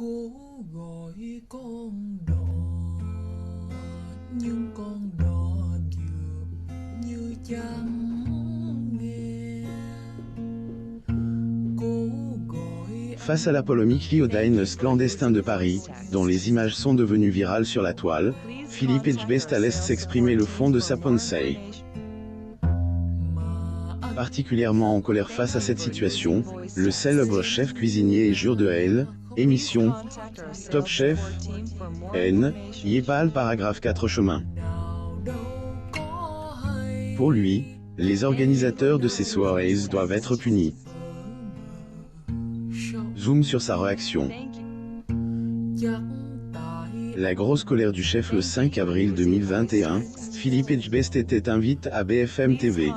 Cố gọi con đò nhưng con đò dường như chẳng nghe. Cố gọi Face à la polémique liée au diner clandestin de Paris, dont les images sont devenues virales sur la toile, Philippe Etchebest laisse s'exprimer le fond de sa pensée. Particulièrement en colère face à cette situation, le célèbre chef cuisinier jure de elle, émission Top Chef, N, y est pas le paragraphe 4 chemin. Pour lui, les organisateurs de ces soirées doivent être punis. Zoom sur sa réaction. La grosse colère du chef le 5 avril 2021, Philippe Etchebest était invité à BFM TV.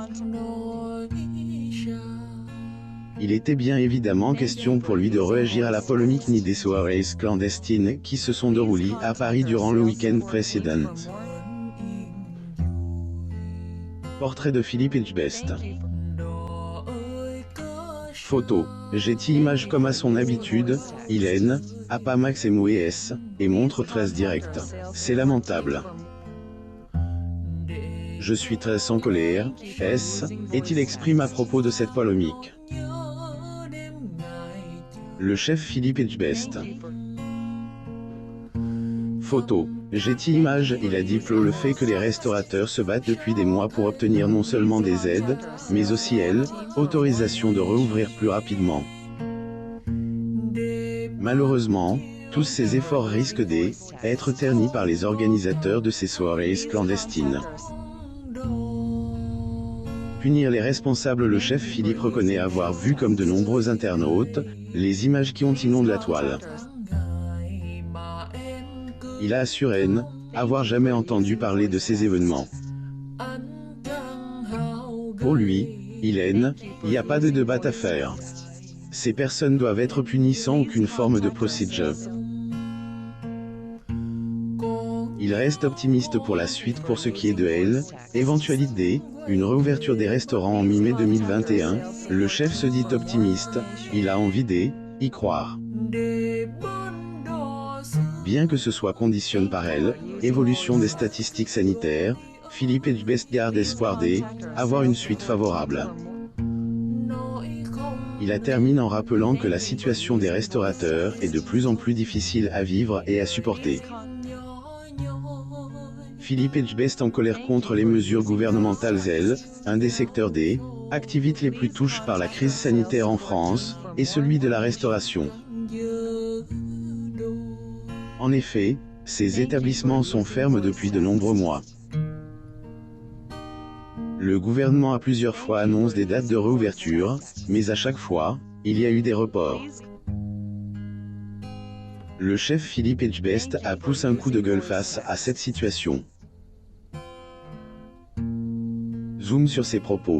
Il était bien évidemment question pour lui de réagir à la polémique ni des soirées clandestines qui se sont déroulées à Paris durant le week-end précédent. Portrait de Philippe Etchebest. Photo. Getty Images comme à son habitude, il haine, a pas Max et Moes, et montre très direct. C'est lamentable. Je suis très en colère, et il exprime à propos de cette polémique. Le chef Philippe Etchebest. Photo. Getty Images, il a dit le fait que les restaurateurs se battent depuis des mois pour obtenir non seulement des aides, mais aussi autorisation de rouvrir plus rapidement. Malheureusement, tous ces efforts risquent d'être ternis par les organisateurs de ces soirées clandestines. Punir les responsables. Le chef Philippe reconnaît avoir vu comme de nombreux internautes, les images qui ont inondé la toile. Il a assuré avoir jamais entendu parler de ces événements. Pour lui, il n'y a pas de débat à faire. Ces personnes doivent être punies sans aucune forme de procédure. Il reste optimiste pour la suite pour ce qui est de éventualité, une réouverture des restaurants en mi-mai 2021, le chef se dit optimiste, il a envie d'y croire. Bien que ce soit conditionné par évolution des statistiques sanitaires, Philippe Etchebest garde espoir d'avoir une suite favorable. Il a terminé en rappelant que la situation des restaurateurs est de plus en plus difficile à vivre et à supporter. Philippe Etchebest en colère contre les mesures gouvernementales. Un des secteurs des activités les plus touchés par la crise sanitaire en France, est celui de la restauration. En effet, ces établissements sont fermes depuis de nombreux mois. Le gouvernement a plusieurs fois annoncé des dates de réouverture, mais à chaque fois, il y a eu des reports. Le chef Philippe Etchebest a poussé un coup de gueule face à cette situation. Zoom sur ses propos.